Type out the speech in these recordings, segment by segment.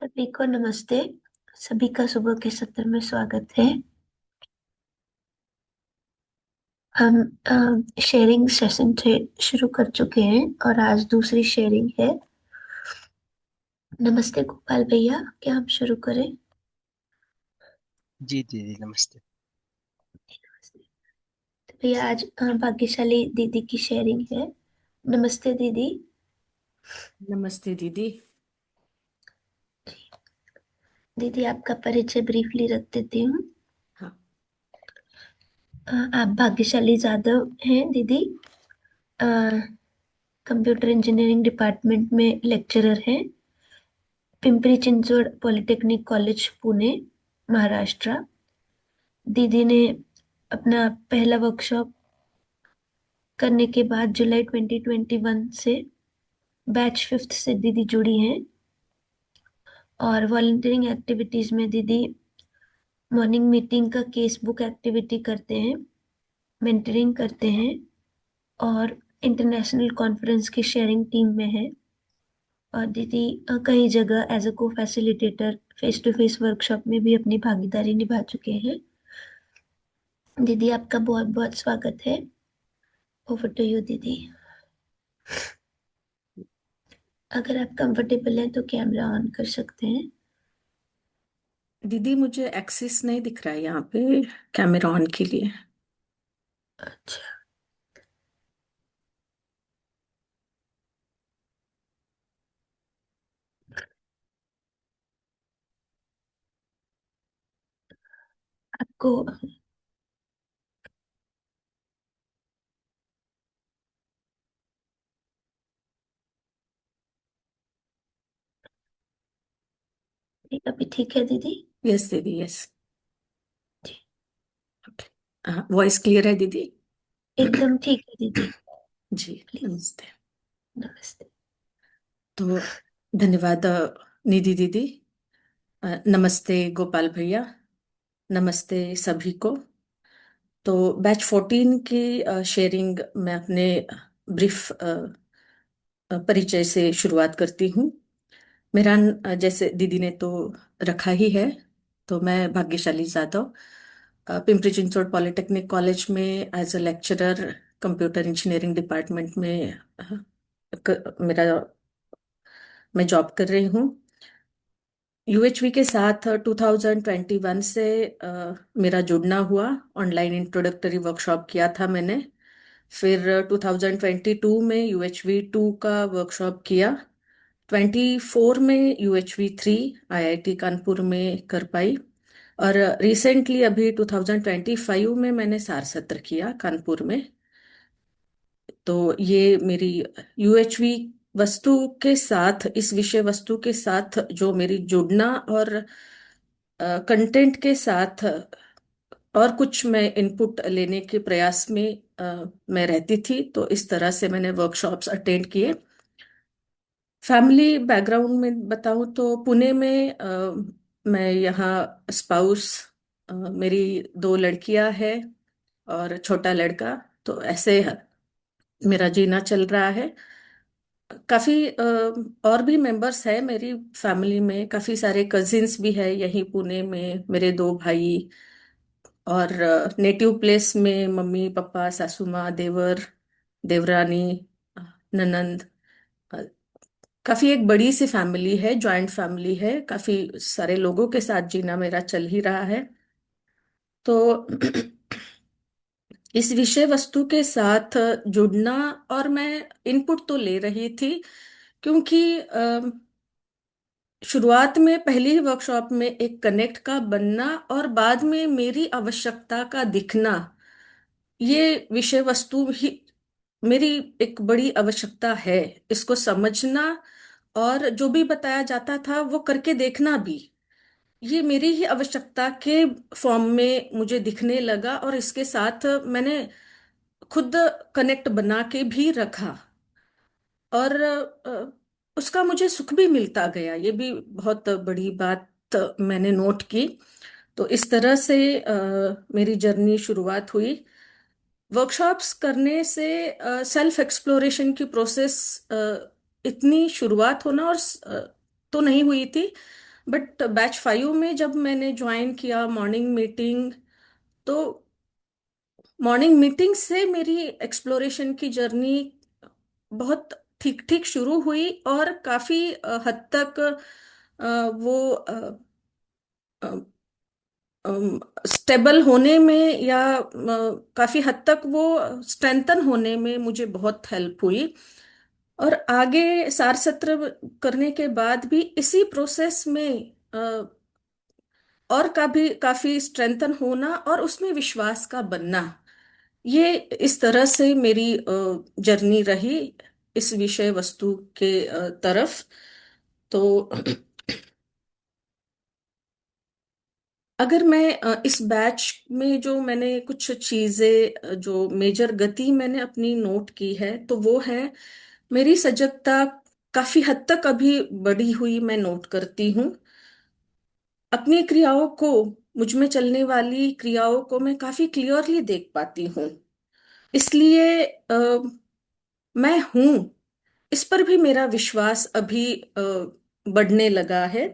सभी को नमस्ते। सभी का सुबह के सत्र में स्वागत है। हम शेयरिंग सेशन से शुरू कर चुके हैं और आज दूसरी शेयरिंग है। नमस्ते गोपाल भैया, क्या हम शुरू करें? जी दीदी नमस्ते। तो भैया आज भाग्यशाली दीदी की शेयरिंग है। नमस्ते दीदी। नमस्ते दीदी। दीदी आपका परिचय ब्रीफली रख देती हूँ। हाँ। आप भाग्यशाली जाधव हैं दीदी। कंप्यूटर इंजीनियरिंग डिपार्टमेंट में लेक्चरर हैं। Pimpri Chinchwad polytechnic college Pune, Maharashtra. दीदी ने अपना पहला वर्कशॉप करने के बाद जुलाई 2021 से बैच फिफ्थ से दीदी जुड़ी हैं। और वॉलंटियरिंग एक्टिविटीज में दीदी मॉर्निंग मीटिंग का केस बुक एक्टिविटी करते हैं, मेंटरिंग करते हैं और इंटरनेशनल कॉन्फ्रेंस की शेयरिंग टीम में है। और दीदी कई जगह as a co facilitator face to face workshop में भी अपनी भागीदारी निभा चुके हैं। दीदी आपका बहुत बहुत स्वागत है। ओवर टू यू दीदी। अगर आप कंफर्टेबल हैं तो कैमरा ऑन कर सकते हैं। दीदी मुझे एक्सेस नहीं दिख रहा है यहाँ पे कैमरा ऑन के लिए। अच्छा, आपको अभी ठीक है दीदी? यस दीदी यस। जी, ओके। वॉइस क्लियर है दीदी? एकदम ठीक है दीदी। जी प्लीज। नमस्ते। नमस्ते। तो धन्यवाद निधि दीदी। नमस्ते गोपाल भैया। नमस्ते सभी को। तो बैच 14 की शेयरिंग मैं अपने ब्रीफ परिचय से शुरुआत करती हूँ। मेरा जैसे दीदी ने तो रखा ही है, तो मैं भाग्यशाली जाधव पिंपरी चिंचवड पॉलिटेक्निक कॉलेज में as a lecturer computer engineering department में मेरा मैं जॉब कर रही हूँ। यूएचवी के साथ 2021 से मेरा जुड़ना हुआ। ऑनलाइन इंट्रोडक्टरी वर्कशॉप किया था मैंने। फिर 2022 में यूएचवी 2 का वर्कशॉप किया। 24 में यूएचवी 3 आईआईटी कानपुर में कर पाई। और रिसेंटली अभी 2025 में मैंने सार सत्र किया कानपुर में। तो ये मेरी यूएचवी वस्तु के साथ, इस विषय वस्तु के साथ जो मेरी जुड़ना और कंटेंट के साथ और कुछ मैं इनपुट लेने के प्रयास में मैं रहती थी। तो इस तरह से मैंने वर्कशॉप्स अटेंड किए। फैमिली बैकग्राउंड में बताऊं तो पुणे में मैं यहाँ स्पाउस, मेरी दो लड़कियां हैं और छोटा लड़का। तो ऐसे मेरा जीना चल रहा है। काफी और भी मेंबर्स हैं मेरी फैमिली में। काफी सारे कजिन्स भी है यहीं पुणे में, मेरे दो भाई। और नेटिव प्लेस में मम्मी पापा सासू माँ देवर देवरानी ननंद। अ, काफी एक बड़ी सी फैमिली है, जॉइंट फैमिली है। काफी सारे लोगों के साथ जीना मेरा चल ही रहा है। तो इस विषय वस्तु के साथ जुड़ना, और मैं इनपुट तो ले रही थी क्योंकि शुरुआत में पहली ही वर्कशॉप में एक कनेक्ट का बनना और बाद में मेरी आवश्यकता का दिखना, ये विषय वस्तु ही मेरी एक बड़ी आवश्यकता है। इसको समझना और जो भी बताया जाता था वो करके देखना भी, ये मेरी ही आवश्यकता के फॉर्म में मुझे दिखने लगा। और इसके साथ मैंने खुद कनेक्ट बना के भी रखा और उसका मुझे सुख भी मिलता गया। ये भी बहुत बड़ी बात मैंने नोट की। तो इस तरह से मेरी जर्नी शुरुआत हुई। वर्कशॉप्स करने से सेल्फ एक्सप्लोरेशन की प्रोसेस इतनी शुरुआत होना और तो नहीं हुई थी, बट बैच 5 में जब मैंने ज्वाइन किया मॉर्निंग मीटिंग, तो मॉर्निंग मीटिंग से मेरी एक्सप्लोरेशन की जर्नी बहुत ठीक ठीक शुरू हुई, और काफी हद तक वो स्टेबल होने में, या काफी हद तक वो स्ट्रेंथन होने में मुझे बहुत हेल्प हुई। और आगे सार सत्र करने के बाद भी इसी प्रोसेस में और काफी स्ट्रेंथन होना और उसमें विश्वास का बनना, ये इस तरह से मेरी जर्नी रही इस विषय वस्तु के तरफ। तो अगर मैं इस बैच में जो मैंने कुछ चीजें, जो मेजर गति मैंने अपनी नोट की है, तो वो है मेरी सजगता काफी हद तक अभी बढ़ी हुई मैं नोट करती हूँ। अपनी क्रियाओं को, मुझ में चलने वाली क्रियाओं को मैं काफी क्लियरली देख पाती हूँ। इसलिए मैं हूँ, इस पर भी मेरा विश्वास अभी बढ़ने लगा है।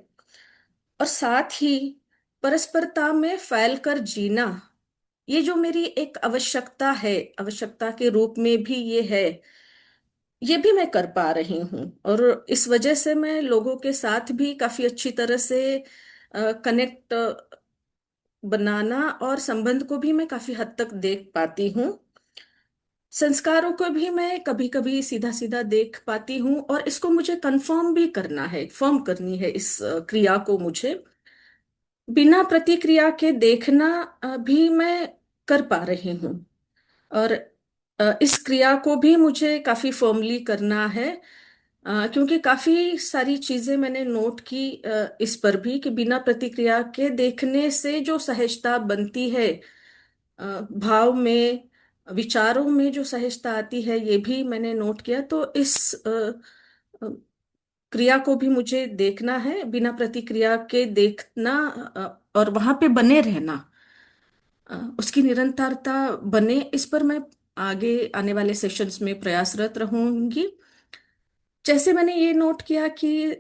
और साथ ही परस्परता में फैल कर जीना, ये जो मेरी एक आवश्यकता है, आवश्यकता के रूप में भी ये है, ये भी मैं कर पा रही हूँ। और इस वजह से मैं लोगों के साथ भी काफी अच्छी तरह से कनेक्ट बनाना और संबंध को भी मैं काफी हद तक देख पाती हूँ। संस्कारों को भी मैं कभी कभी सीधा सीधा देख पाती हूँ, और इसको मुझे कंफर्म भी करना है, फर्म करनी है इस क्रिया को मुझे। बिना प्रतिक्रिया के देखना भी मैं कर पा रही हूँ। और इस क्रिया को भी मुझे काफी फर्मली करना है, क्योंकि काफी सारी चीजें मैंने नोट की इस पर भी, कि बिना प्रतिक्रिया के देखने से जो सहजता बनती है, भाव में, विचारों में जो सहजता आती है, ये भी मैंने नोट किया। तो इस अ, क्रिया को भी मुझे देखना है, बिना प्रतिक्रिया के देखना, और वहां पे बने रहना, उसकी निरंतरता बने, इस पर मैं आगे आने वाले सेशंस में प्रयासरत रहूंगी। जैसे मैंने ये नोट किया कि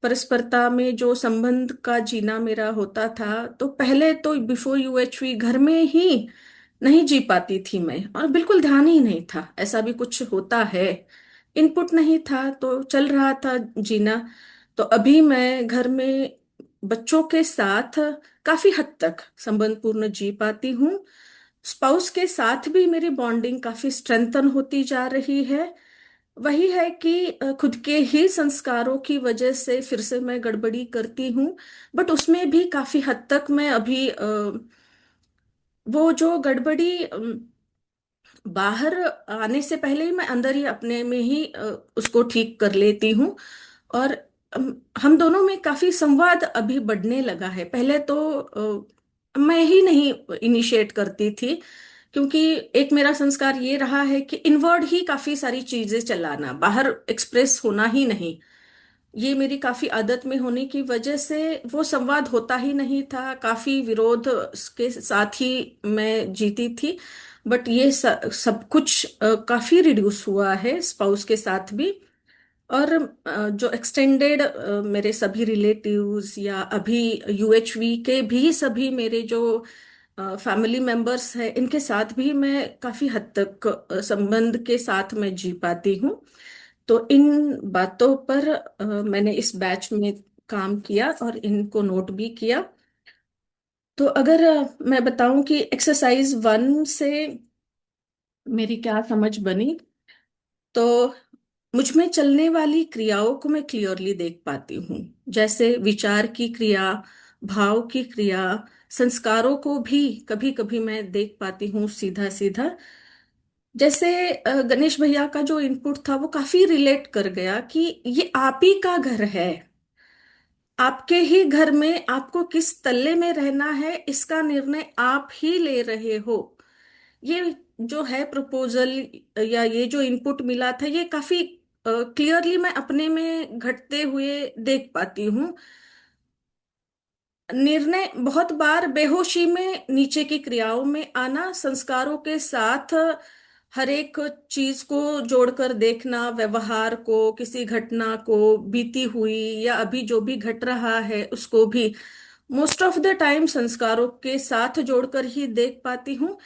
परस्परता में जो संबंध का जीना मेरा होता था, तो पहले तो बिफोर यूएचवी घर में ही नहीं जी पाती थी मैं, और बिल्कुल ध्यान ही नहीं था ऐसा भी कुछ होता है। इनपुट नहीं था तो चल रहा था जीना। तो अभी मैं घर में बच्चों के साथ काफी हद तक संबंधपूर्ण जी पाती हूँ। स्पाउस के साथ भी मेरी बॉन्डिंग काफी स्ट्रेंथन होती जा रही है। वही है कि खुद के ही संस्कारों की वजह से फिर से मैं गड़बड़ी करती हूँ, बट उसमें भी काफी हद तक मैं अभी वो जो गड़बड़ी बाहर आने से पहले ही मैं अंदर ही अपने में ही उसको ठीक कर लेती हूँ। और हम दोनों में काफी संवाद अभी बढ़ने लगा है। पहले तो मैं ही नहीं इनिशिएट करती थी, क्योंकि एक मेरा संस्कार ये रहा है कि इनवर्ड ही काफी सारी चीजें चलाना, बाहर एक्सप्रेस होना ही नहीं। ये मेरी काफी आदत में होने की वजह से वो संवाद होता ही नहीं था, काफी विरोध के साथ ही मैं जीती थी। बट ये सब कुछ काफी रिड्यूस हुआ है स्पाउस के साथ भी। और जो एक्सटेंडेड मेरे सभी रिलेटिव्स, या अभी यूएचवी के भी सभी मेरे जो फैमिली मेंबर्स हैं, इनके साथ भी मैं काफी हद तक संबंध के साथ मैं जी पाती हूँ। तो इन बातों पर मैंने इस बैच में काम किया और इनको नोट भी किया। तो अगर मैं बताऊं कि एक्सरसाइज 1 से मेरी क्या समझ बनी, तो मुझ में चलने वाली क्रियाओं को मैं क्लियरली देख पाती हूँ। जैसे विचार की क्रिया, भाव की क्रिया, संस्कारों को भी कभी कभी मैं देख पाती हूँ सीधा सीधा। जैसे गणेश भैया का जो इनपुट था वो काफी रिलेट कर गया, कि ये आप ही का घर है, आपके ही घर में आपको किस तल्ले में रहना है इसका निर्णय आप ही ले रहे हो। ये जो है प्रपोजल, या ये जो इनपुट मिला था, ये काफी क्लियरली मैं अपने में घटते हुए देख पाती हूँ। निर्णय बहुत बार बेहोशी में नीचे की क्रियाओं में आना, संस्कारों के साथ हर एक चीज को जोड़कर देखना, व्यवहार को, किसी घटना को, बीती हुई या अभी जो भी घट रहा है उसको भी मोस्ट ऑफ द टाइम संस्कारों के साथ जोड़कर ही देख पाती हूँ।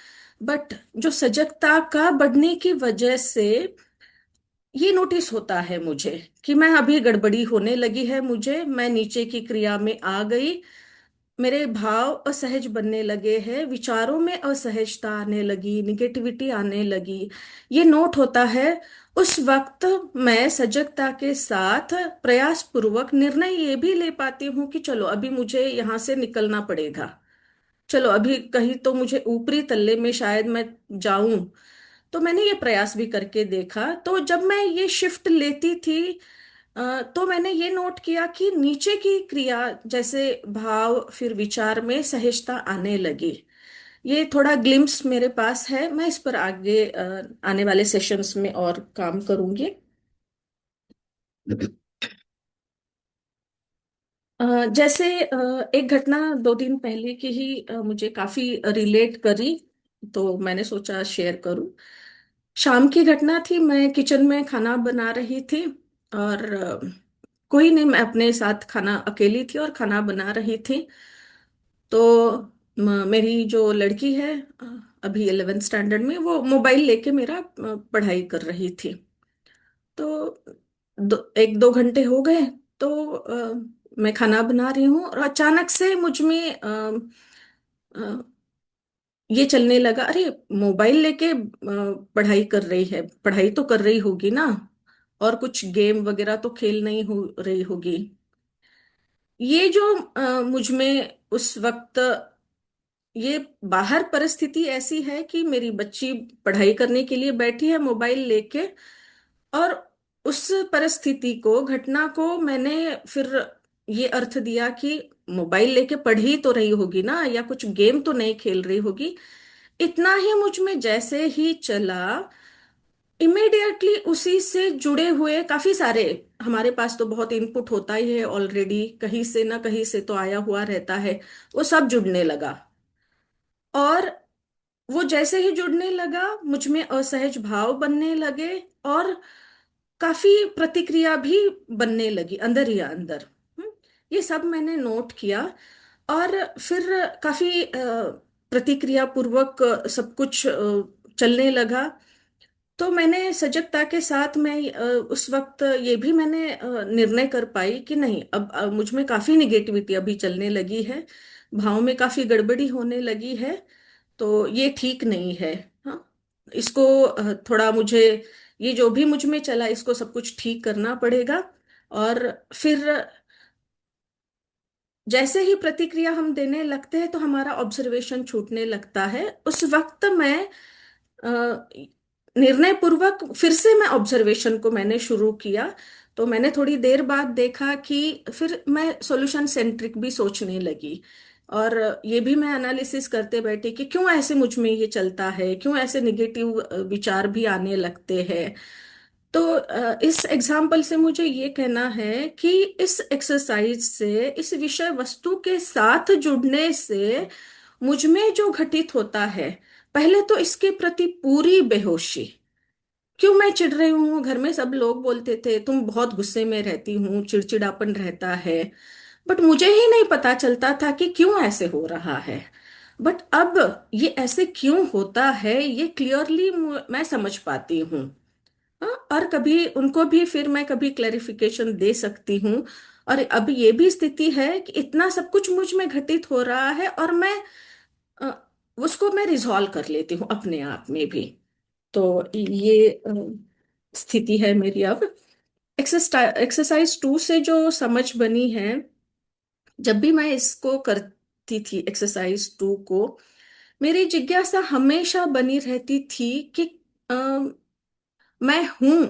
बट जो सजगता का बढ़ने की वजह से ये नोटिस होता है मुझे कि मैं अभी गड़बड़ी होने लगी है, मुझे मैं नीचे की क्रिया में आ गई, मेरे भाव असहज बनने लगे हैं, विचारों में असहजता आने लगी, निगेटिविटी आने लगी, ये नोट होता है। उस वक्त मैं सजगता के साथ प्रयास पूर्वक निर्णय ये भी ले पाती हूँ कि चलो अभी मुझे यहाँ से निकलना पड़ेगा, चलो अभी कहीं तो मुझे ऊपरी तल्ले में शायद मैं जाऊं। तो मैंने ये प्रयास भी करके देखा, तो जब मैं ये शिफ्ट लेती थी तो मैंने ये नोट किया कि नीचे की क्रिया जैसे भाव फिर विचार में सहजता आने लगी। ये थोड़ा ग्लिम्स मेरे पास है, मैं इस पर आगे आने वाले सेशंस में और काम करूंगी। जैसे एक घटना 2 दिन पहले की ही मुझे काफी रिलेट करी, तो मैंने सोचा शेयर करूं। शाम की घटना थी, मैं किचन में खाना बना रही थी और कोई नहीं, मैं अपने साथ खाना अकेली थी और खाना बना रही थी। तो मेरी जो लड़की है अभी 11th स्टैंडर्ड में, वो मोबाइल लेके मेरा पढ़ाई कर रही थी। तो 1-2 घंटे हो गए, तो मैं खाना बना रही हूँ और अचानक से मुझ में अ, ये चलने लगा, अरे मोबाइल लेके पढ़ाई कर रही है, पढ़ाई तो कर रही होगी ना, और कुछ गेम वगैरह तो खेल नहीं हो रही होगी। ये जो मुझ में उस वक्त, ये बाहर परिस्थिति ऐसी है कि मेरी बच्ची पढ़ाई करने के लिए बैठी है मोबाइल लेके, और उस परिस्थिति को, घटना को मैंने फिर ये अर्थ दिया कि मोबाइल लेके पढ़ ही तो रही होगी ना, या कुछ गेम तो नहीं खेल रही होगी। इतना ही मुझ में जैसे ही चला, इमिडिएटली उसी से जुड़े हुए काफी सारे, हमारे पास तो बहुत इनपुट होता ही है ऑलरेडी, कहीं से ना कहीं से तो आया हुआ रहता है, वो सब जुड़ने लगा। और वो जैसे ही जुड़ने लगा, मुझ में असहज भाव बनने लगे और काफी प्रतिक्रिया भी बनने लगी अंदर ही अंदर। ये सब मैंने नोट किया और फिर काफी प्रतिक्रिया पूर्वक सब कुछ चलने लगा। तो मैंने सजगता के साथ मैं उस वक्त ये भी मैंने निर्णय कर पाई कि नहीं, अब मुझ में काफी निगेटिविटी अभी चलने लगी है, भाव में काफी गड़बड़ी होने लगी है, तो ये ठीक नहीं है। हाँ, इसको थोड़ा मुझे, ये जो भी मुझ में चला इसको सब कुछ ठीक करना पड़ेगा। और फिर जैसे ही प्रतिक्रिया हम देने लगते हैं तो हमारा ऑब्जर्वेशन छूटने लगता है। उस वक्त मैं निर्णय पूर्वक फिर से मैं ऑब्जर्वेशन को मैंने शुरू किया। तो मैंने थोड़ी देर बाद देखा कि फिर मैं सॉल्यूशन सेंट्रिक भी सोचने लगी, और ये भी मैं एनालिसिस करते बैठी कि क्यों ऐसे मुझ में ये चलता है, क्यों ऐसे निगेटिव विचार भी आने लगते हैं। तो इस एग्जाम्पल से मुझे ये कहना है कि इस एक्सरसाइज से, इस विषय वस्तु के साथ जुड़ने से मुझ में जो घटित होता है, पहले तो इसके प्रति पूरी बेहोशी, क्यों मैं चिढ़ रही हूँ, घर में सब लोग बोलते थे तुम बहुत गुस्से में रहती हूँ, चिड़चिड़ापन रहता है, बट मुझे ही नहीं पता चलता था कि क्यों ऐसे हो रहा है। बट अब ये ऐसे क्यों होता है ये क्लियरली मैं समझ पाती हूँ। हाँ, और कभी उनको भी फिर मैं कभी क्लैरिफिकेशन दे सकती हूँ। और अब ये भी स्थिति है कि इतना सब कुछ मुझ में घटित हो रहा है और मैं अ, उसको मैं रिजॉल्व कर लेती हूँ अपने आप में भी। तो ये स्थिति है मेरी अब। एक्सरसाइज 2 से जो समझ बनी है, जब भी मैं इसको करती थी एक्सरसाइज 2 को, मेरी जिज्ञासा हमेशा बनी रहती थी कि अ, मैं हूं,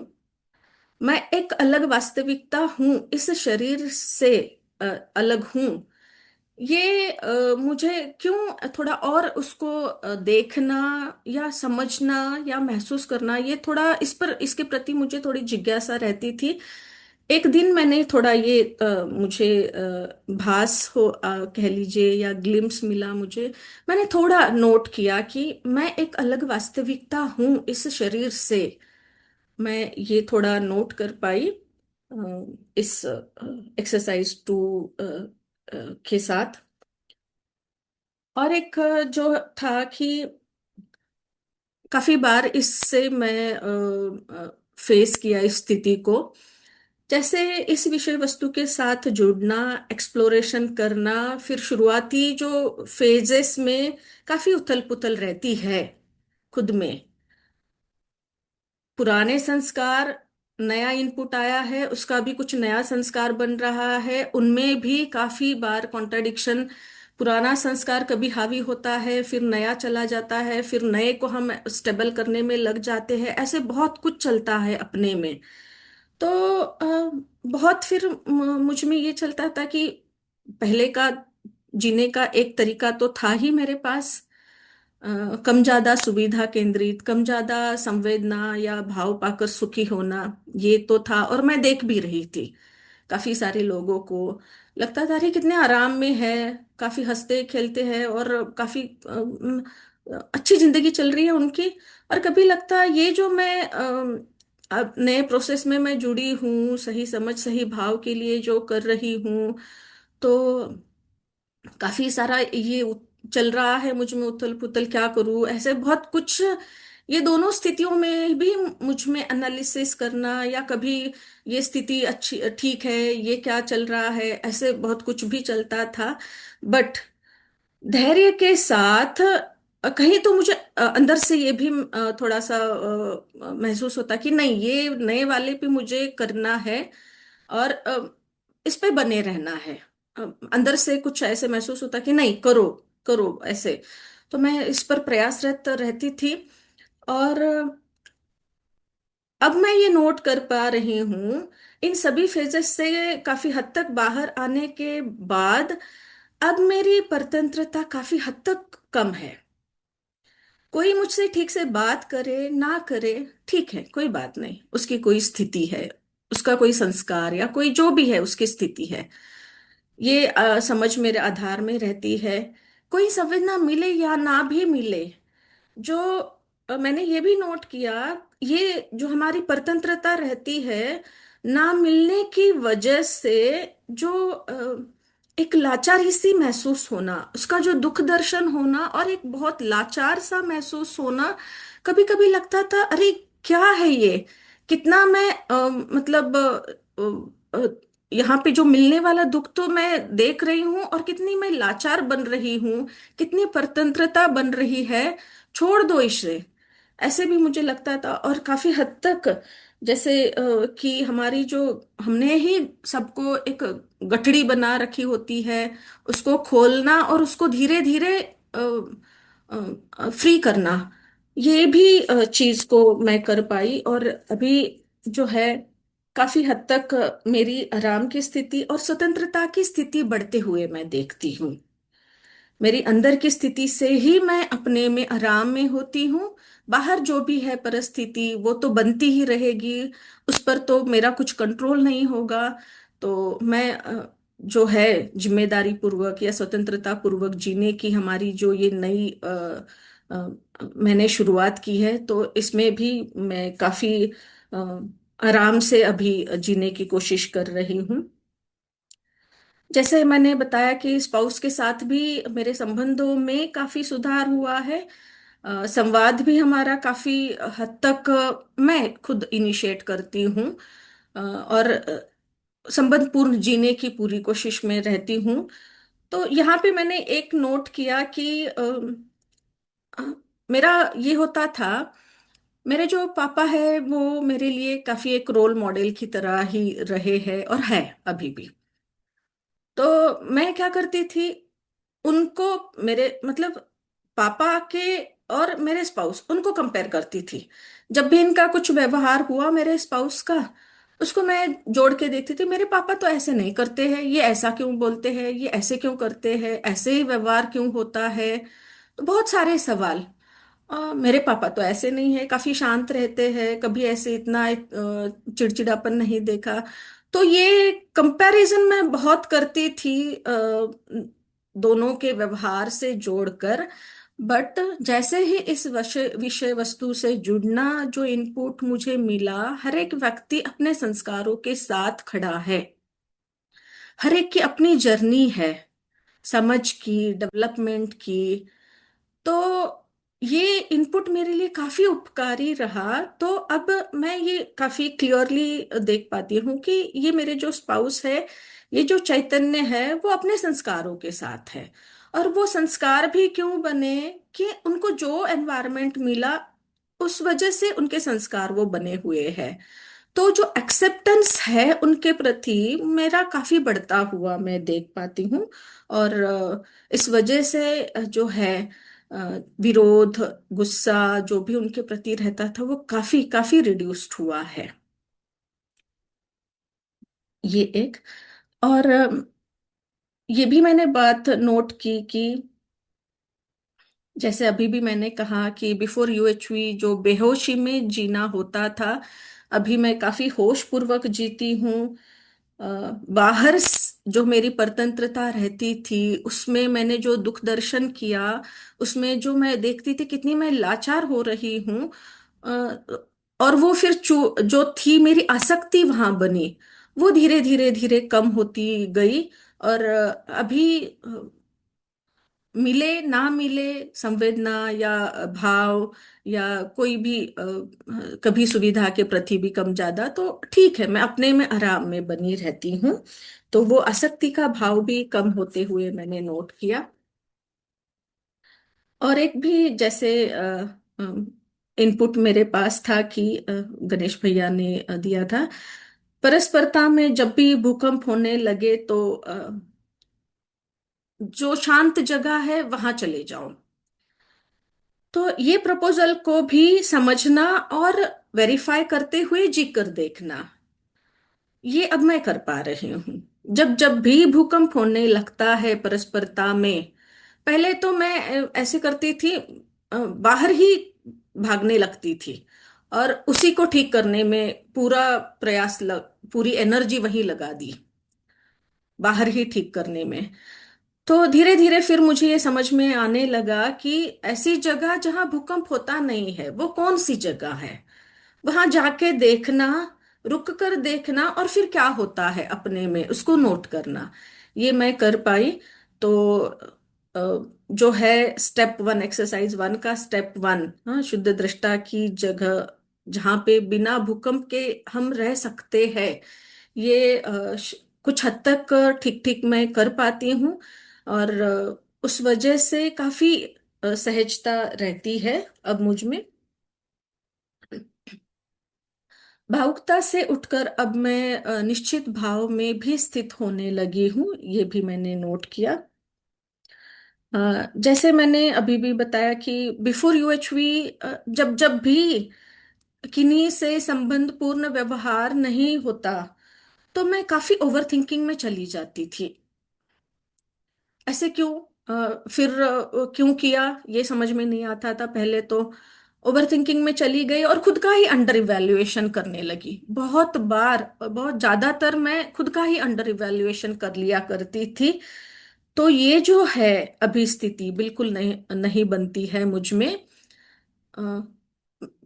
मैं एक अलग वास्तविकता हूं, इस शरीर से अ, अलग हूं। ये मुझे क्यों थोड़ा और उसको देखना या समझना या महसूस करना, ये थोड़ा इस पर, इसके प्रति मुझे थोड़ी जिज्ञासा रहती थी एक दिन मैंने थोड़ा ये मुझे भास हो कह लीजिए, या ग्लिम्स मिला मुझे। मैंने थोड़ा नोट किया कि मैं एक अलग वास्तविकता हूँ इस शरीर से। मैं ये थोड़ा नोट कर पाई इस एक्सरसाइज टू के साथ। और एक जो था कि काफी बार इससे मैं फेस किया इस स्थिति को। जैसे इस विषय वस्तु के साथ जुड़ना, एक्सप्लोरेशन करना, फिर शुरुआती जो फेजेस में काफी उथल पुथल रहती है खुद में। पुराने संस्कार, नया इनपुट आया है, उसका भी कुछ नया संस्कार बन रहा है, उनमें भी काफी बार कॉन्ट्रडिक्शन। पुराना संस्कार कभी हावी होता है, फिर नया चला जाता है, फिर नए को हम स्टेबल करने में लग जाते हैं। ऐसे बहुत कुछ चलता है अपने में। तो बहुत फिर मुझ में ये चलता था कि पहले का जीने का एक तरीका तो था ही मेरे पास। कम ज्यादा सुविधा केंद्रित, कम ज्यादा संवेदना या भाव पाकर सुखी होना, ये तो था। और मैं देख भी रही थी काफी सारे लोगों को। लगता था अरे कितने आराम में है, काफी हंसते खेलते हैं, और काफी अच्छी जिंदगी चल रही है उनकी। और कभी लगता ये जो मैं अब नए प्रोसेस में मैं जुड़ी हूँ, सही समझ सही भाव के लिए जो कर रही हूँ, तो काफी सारा ये चल रहा है मुझ में उथल पुथल, क्या करूं, ऐसे बहुत कुछ। ये दोनों स्थितियों में भी मुझ में एनालिसिस करना, या कभी ये स्थिति अच्छी ठीक है, ये क्या चल रहा है, ऐसे बहुत कुछ भी चलता था। बट धैर्य के साथ कहीं तो मुझे अंदर से ये भी थोड़ा सा महसूस होता कि नहीं, ये नए वाले पे मुझे करना है, और इस पे बने रहना है। अ, अंदर से कुछ ऐसे महसूस होता कि नहीं, करो करो ऐसे। तो मैं इस पर प्रयासरत रहती थी। और अब मैं ये नोट कर पा रही हूँ, इन सभी फेजेस से काफी हद तक बाहर आने के बाद अब मेरी परतंत्रता काफी हद तक कम है। कोई मुझसे ठीक से बात करे ना करे, ठीक है, कोई बात नहीं, उसकी कोई स्थिति है, उसका कोई संस्कार या कोई जो भी है उसकी स्थिति है। ये समझ मेरे आधार में रहती है। कोई संवेदना मिले या ना भी मिले, जो मैंने ये भी नोट किया, ये जो हमारी परतंत्रता रहती है, ना मिलने की वजह से जो एक लाचारी सी महसूस होना, उसका जो दुख दर्शन होना, और एक बहुत लाचार सा महसूस होना। कभी कभी लगता था अरे क्या है ये, कितना मैं मतलब यहाँ पे जो मिलने वाला दुख तो मैं देख रही हूँ, और कितनी मैं लाचार बन रही हूँ, कितनी परतंत्रता बन रही है, छोड़ दो इसे। ऐसे भी मुझे लगता था। और काफी हद तक जैसे कि हमारी जो, हमने ही सबको एक गठड़ी बना रखी होती है, उसको खोलना और उसको धीरे धीरे फ्री करना, ये भी चीज को मैं कर पाई। और अभी जो है काफी हद तक मेरी आराम की स्थिति और स्वतंत्रता की स्थिति बढ़ते हुए मैं देखती हूँ। मेरी अंदर की स्थिति से ही मैं अपने में आराम में होती हूँ। बाहर जो भी है परिस्थिति, वो तो बनती ही रहेगी, उस पर तो मेरा कुछ कंट्रोल नहीं होगा। तो मैं जो है जिम्मेदारी पूर्वक या स्वतंत्रता पूर्वक जीने की हमारी जो ये नई अ, मैंने शुरुआत की है, तो इसमें भी मैं काफी अ, आराम से अभी जीने की कोशिश कर रही हूँ। जैसे मैंने बताया कि स्पाउस के साथ भी मेरे संबंधों में काफी सुधार हुआ है। संवाद भी हमारा काफी हद तक मैं खुद इनिशिएट करती हूँ, और संबंध पूर्ण जीने की पूरी कोशिश में रहती हूँ। तो यहाँ पे मैंने एक नोट किया कि अ, मेरा ये होता था, मेरे जो पापा है वो मेरे लिए काफी एक रोल मॉडल की तरह ही रहे हैं और है अभी भी। तो मैं क्या करती थी, उनको, मेरे मतलब पापा के और मेरे स्पाउस, उनको कंपेयर करती थी। जब भी इनका कुछ व्यवहार हुआ मेरे स्पाउस का, उसको मैं जोड़ के देखती थी, मेरे पापा तो ऐसे नहीं करते हैं, ये ऐसा क्यों बोलते हैं, ये ऐसे क्यों करते हैं, ऐसे ही व्यवहार क्यों होता है। तो बहुत सारे सवाल। मेरे पापा तो ऐसे नहीं है, काफी शांत रहते हैं, कभी ऐसे इतना चिड़चिड़ापन नहीं देखा। तो ये कंपैरिजन मैं बहुत करती थी दोनों के व्यवहार से जोड़कर। बट जैसे ही इस विषय विषय वस्तु से जुड़ना, जो इनपुट मुझे मिला, हर एक व्यक्ति अपने संस्कारों के साथ खड़ा है। हर एक की अपनी जर्नी है, समझ की, डेवलपमेंट की। तो ये इनपुट मेरे लिए काफी उपकारी रहा। तो अब मैं ये काफी क्लियरली देख पाती हूँ कि ये मेरे जो स्पाउस है, ये जो चैतन्य है, वो अपने संस्कारों के साथ है। और वो संस्कार भी क्यों बने, कि उनको जो एनवायरनमेंट मिला, उस वजह से उनके संस्कार वो बने हुए हैं। तो जो एक्सेप्टेंस है उनके प्रति मेरा काफी बढ़ता हुआ मैं देख पाती हूँ। और इस वजह से जो है अ, विरोध, गुस्सा जो भी उनके प्रति रहता था, वो काफी काफी रिड्यूस्ड हुआ है। ये एक। और ये भी मैंने बात नोट की कि जैसे अभी भी मैंने कहा कि बिफोर यूएचवी जो बेहोशी में जीना होता था, अभी मैं काफी होश पूर्वक जीती हूँ। अ, जो मेरी परतंत्रता रहती थी, उसमें मैंने जो दुख दर्शन किया, उसमें जो मैं देखती थी कितनी मैं लाचार हो रही हूँ। अ, और वो फिर जो थी मेरी आसक्ति वहां बनी, वो धीरे धीरे धीरे कम होती गई। और अभी मिले ना मिले संवेदना या भाव, या कोई भी कभी सुविधा के प्रति भी कम ज्यादा, तो ठीक है, मैं अपने में आराम में बनी रहती हूँ। तो वो आसक्ति का भाव भी कम होते हुए मैंने नोट किया। और एक भी जैसे इनपुट मेरे पास था कि गणेश भैया ने दिया था, परस्परता में जब भी भूकंप होने लगे तो जो शांत जगह है वहां चले जाओ। तो ये प्रपोजल को भी समझना और वेरीफाई करते हुए जी कर देखना, ये अब मैं कर पा रही हूँ। जब जब भी भूकंप होने लगता है परस्परता में, पहले तो मैं ऐसे करती थी, बाहर ही भागने लगती थी, और उसी को ठीक करने में पूरी एनर्जी वही लगा दी, बाहर ही ठीक करने में। तो धीरे धीरे फिर मुझे ये समझ में आने लगा कि ऐसी जगह जहां भूकंप होता नहीं है, वो कौन सी जगह है। वहां जाके देखना, रुक कर देखना, और फिर क्या होता है अपने में उसको नोट करना, ये मैं कर पाई। तो जो है स्टेप 1, एक्सरसाइज 1 का स्टेप 1, हाँ, शुद्ध दृष्टा की जगह जहाँ पे बिना भूकंप के हम रह सकते हैं, ये कुछ हद तक ठीक ठीक मैं कर पाती हूँ। और उस वजह से काफी सहजता रहती है अब मुझ में। भावुकता से उठकर अब मैं निश्चित भाव में भी स्थित होने लगी हूँ, ये भी मैंने नोट किया। जैसे मैंने अभी भी बताया कि बिफोर यूएचवी जब जब भी किन्हीं से संबंध पूर्ण व्यवहार नहीं होता, तो मैं काफी ओवर थिंकिंग में चली जाती थी। ऐसे क्यों, फिर क्यों किया, ये समझ में नहीं आता था पहले तो। ओवर थिंकिंग में चली गई और खुद का ही अंडर इवैल्यूएशन करने लगी। बहुत बार, बहुत ज्यादातर मैं खुद का ही अंडर इवैल्यूएशन कर लिया करती थी। तो ये जो है अभी स्थिति बिल्कुल नहीं नहीं बनती है मुझ में। अ,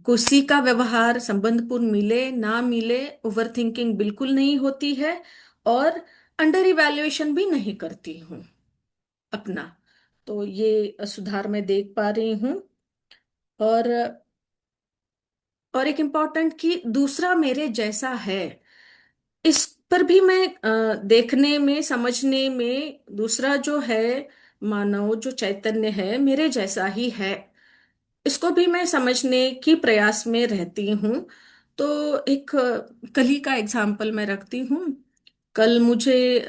किसी का व्यवहार संबंधपूर्ण मिले ना मिले, ओवर थिंकिंग बिल्कुल नहीं होती है। और अंडर इवैल्यूएशन भी नहीं करती हूँ अपना। तो ये सुधार मैं देख पा रही हूँ। और एक इम्पॉर्टेंट कि दूसरा मेरे जैसा है, इस पर भी मैं देखने में, समझने में, दूसरा जो है मानव, जो चैतन्य है, मेरे जैसा ही है, इसको भी मैं समझने की प्रयास में रहती हूँ। तो एक कल ही का एग्जाम्पल मैं रखती हूँ। कल मुझे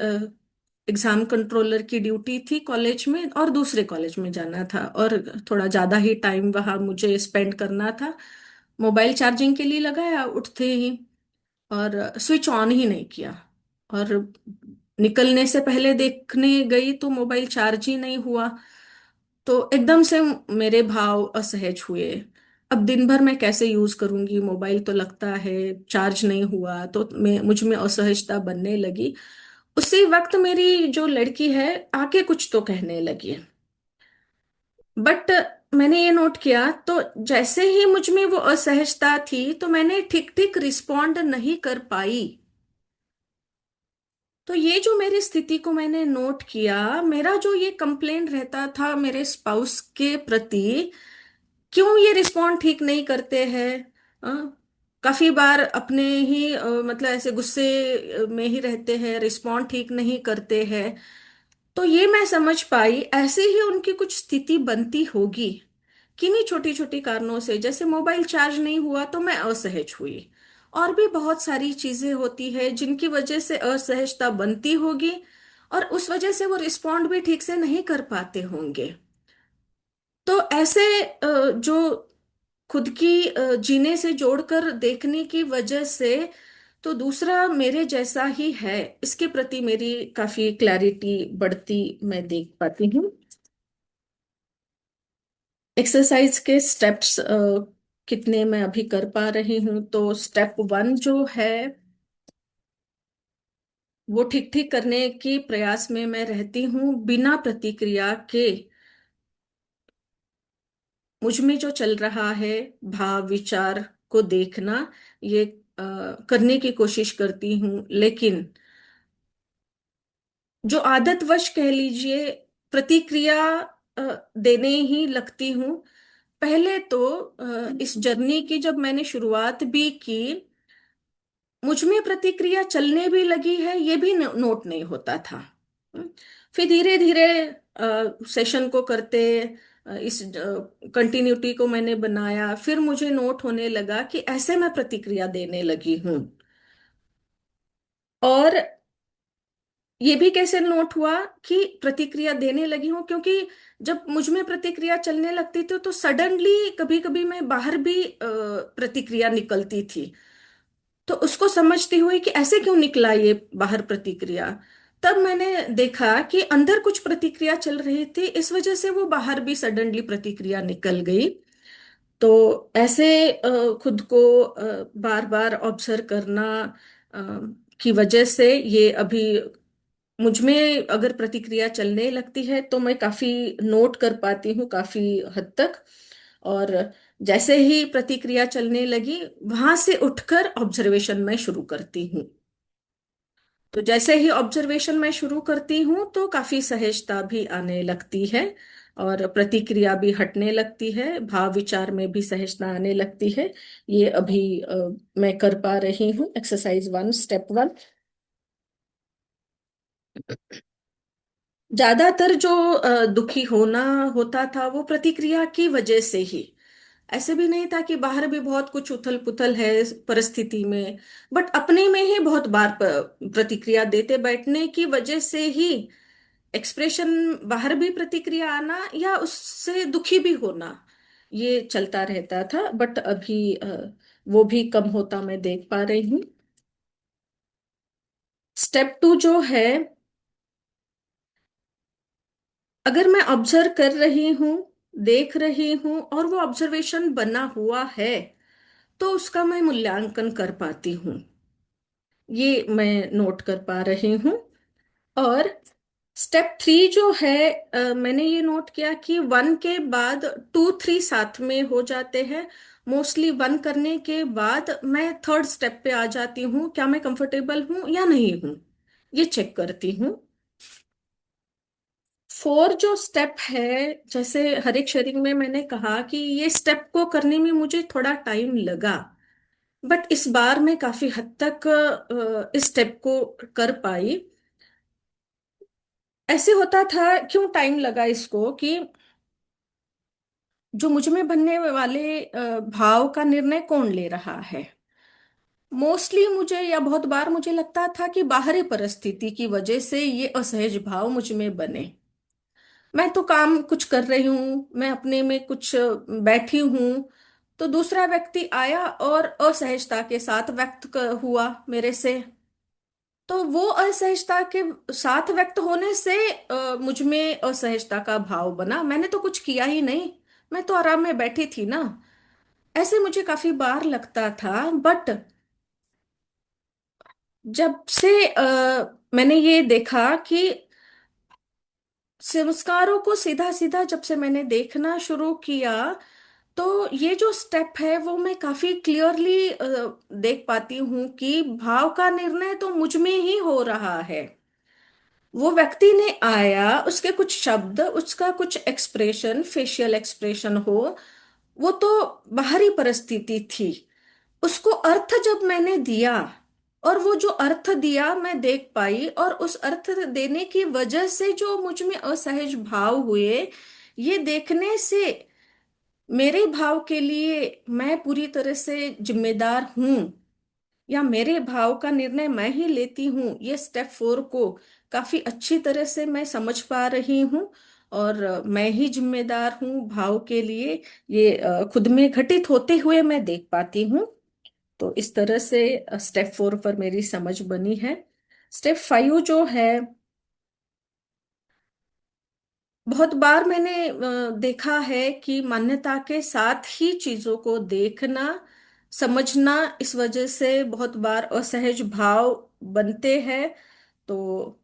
एग्जाम कंट्रोलर की ड्यूटी थी कॉलेज में, और दूसरे कॉलेज में जाना था, और थोड़ा ज़्यादा ही टाइम वहाँ मुझे स्पेंड करना था। मोबाइल चार्जिंग के लिए लगाया उठते ही, और स्विच ऑन ही नहीं किया। और निकलने से पहले देखने गई तो मोबाइल चार्ज ही नहीं हुआ। तो एकदम से मेरे भाव असहज हुए। अब दिन भर मैं कैसे यूज करूंगी मोबाइल, तो लगता है चार्ज नहीं हुआ, तो मैं मुझ में असहजता बनने लगी। उसी वक्त मेरी जो लड़की है आके कुछ तो कहने लगी, बट मैंने ये नोट किया, तो जैसे ही मुझ में वो असहजता थी तो मैंने ठीक ठीक रिस्पॉन्ड नहीं कर पाई। तो ये जो मेरी स्थिति को मैंने नोट किया, मेरा जो ये कंप्लेन रहता था मेरे स्पाउस के प्रति, क्यों ये रिस्पॉन्ड ठीक नहीं करते हैं, अ, काफी बार अपने ही मतलब ऐसे गुस्से में ही रहते हैं, रिस्पॉन्ड ठीक नहीं करते हैं। तो ये मैं समझ पाई, ऐसे ही उनकी कुछ स्थिति बनती होगी, किन्हीं छोटी छोटी कारणों से। जैसे मोबाइल चार्ज नहीं हुआ तो मैं असहज हुई, और भी बहुत सारी चीजें होती है जिनकी वजह से असहजता बनती होगी, और उस वजह से वो रिस्पॉन्ड भी ठीक से नहीं कर पाते होंगे। तो ऐसे जो खुद की जीने से जोड़कर देखने की वजह से, तो दूसरा मेरे जैसा ही है, इसके प्रति मेरी काफी क्लैरिटी बढ़ती मैं देख पाती हूँ। एक्सरसाइज के स्टेप्स कितने मैं अभी कर पा रही हूँ, तो स्टेप 1 जो है वो ठीक ठीक करने की प्रयास में मैं रहती हूँ, बिना प्रतिक्रिया के। मुझ में जो चल रहा है भाव विचार को देखना, ये करने की कोशिश करती हूँ, लेकिन जो आदतवश कह लीजिए प्रतिक्रिया अ, देने ही लगती हूँ। पहले तो इस जर्नी की जब मैंने शुरुआत भी की, मुझ में प्रतिक्रिया चलने भी लगी है, ये भी नोट नहीं होता था। हम्म, फिर धीरे धीरे सेशन को करते, इस कंटिन्यूटी को मैंने बनाया, फिर मुझे नोट होने लगा कि ऐसे मैं प्रतिक्रिया देने लगी हूँ। और ये भी कैसे नोट हुआ कि प्रतिक्रिया देने लगी हूँ, क्योंकि जब मुझ में प्रतिक्रिया चलने लगती थी तो सडनली कभी कभी मैं बाहर भी प्रतिक्रिया निकलती थी। तो उसको समझती हुई कि ऐसे क्यों निकला ये बाहर प्रतिक्रिया, तब मैंने देखा कि अंदर कुछ प्रतिक्रिया चल रही थी, इस वजह से वो बाहर भी सडनली प्रतिक्रिया निकल गई। तो ऐसे खुद को बार बार ऑब्जर्व करना अ, की वजह से ये अभी मुझ में अगर प्रतिक्रिया चलने लगती है तो मैं काफी नोट कर पाती हूँ, काफी हद तक। और जैसे ही प्रतिक्रिया चलने लगी, वहां से उठकर ऑब्जर्वेशन मैं शुरू करती हूँ। तो जैसे ही ऑब्जर्वेशन मैं शुरू करती हूँ तो काफी सहजता भी आने लगती है, और प्रतिक्रिया भी हटने लगती है, भाव विचार में भी सहजता आने लगती है। ये अभी मैं कर पा रही हूँ, एक्सरसाइज 1 स्टेप 1। ज्यादातर जो दुखी होना होता था वो प्रतिक्रिया की वजह से ही। ऐसे भी नहीं था कि बाहर भी बहुत कुछ उथल पुथल है परिस्थिति में, बट अपने में ही बहुत बार प्रतिक्रिया देते बैठने की वजह से ही एक्सप्रेशन, बाहर भी प्रतिक्रिया आना या उससे दुखी भी होना, ये चलता रहता था। बट अभी वो भी कम होता मैं देख पा रही हूँ। स्टेप 2 जो है, अगर मैं ऑब्जर्व कर रही हूँ, देख रही हूँ, और वो ऑब्जर्वेशन बना हुआ है, तो उसका मैं मूल्यांकन कर पाती हूँ, ये मैं नोट कर पा रही हूँ। और स्टेप 3 जो है, मैंने ये नोट किया कि 1 के बाद 2 3 साथ में हो जाते हैं। मोस्टली 1 करने के बाद मैं थर्ड स्टेप पे आ जाती हूँ, क्या मैं कंफर्टेबल हूँ या नहीं हूँ, ये चेक करती हूँ। 4 जो स्टेप है, जैसे हर एक शेयरिंग में मैंने कहा कि ये स्टेप को करने में मुझे थोड़ा टाइम लगा, बट इस बार मैं काफी हद तक इस स्टेप को कर पाई। ऐसे होता था, क्यों टाइम लगा इसको, कि जो मुझ में बनने वाले भाव का निर्णय कौन ले रहा है। मोस्टली मुझे, या बहुत बार मुझे लगता था कि बाहरी परिस्थिति की वजह से ये असहज भाव मुझ में बने। मैं तो काम कुछ कर रही हूँ, मैं अपने में कुछ बैठी हूँ, तो दूसरा व्यक्ति आया और असहजता के साथ व्यक्त हुआ मेरे से, तो वो असहजता के साथ व्यक्त होने से मुझ में असहजता का भाव बना। मैंने तो कुछ किया ही नहीं, मैं तो आराम में बैठी थी ना। ऐसे मुझे काफी बार लगता था, बट जब से मैंने ये देखा कि संस्कारों को सीधा सीधा जब से मैंने देखना शुरू किया, तो ये जो स्टेप है वो मैं काफी क्लियरली देख पाती हूँ कि भाव का निर्णय तो मुझ में ही हो रहा है। वो व्यक्ति ने आया, उसके कुछ शब्द, उसका कुछ एक्सप्रेशन, फेशियल एक्सप्रेशन हो, वो तो बाहरी परिस्थिति थी। उसको अर्थ जब मैंने दिया, और वो जो अर्थ दिया मैं देख पाई, और उस अर्थ देने की वजह से जो मुझ में असहज भाव हुए, ये देखने से मेरे भाव के लिए मैं पूरी तरह से जिम्मेदार हूं, या मेरे भाव का निर्णय मैं ही लेती हूँ, ये स्टेप 4 को काफी अच्छी तरह से मैं समझ पा रही हूँ। और मैं ही जिम्मेदार हूँ भाव के लिए, ये खुद में घटित होते हुए मैं देख पाती हूँ। तो इस तरह से स्टेप 4 पर मेरी समझ बनी है। स्टेप 5 जो है, बहुत बार मैंने देखा है कि मान्यता के साथ ही चीजों को देखना, समझना, इस वजह से बहुत बार असहज भाव बनते हैं। तो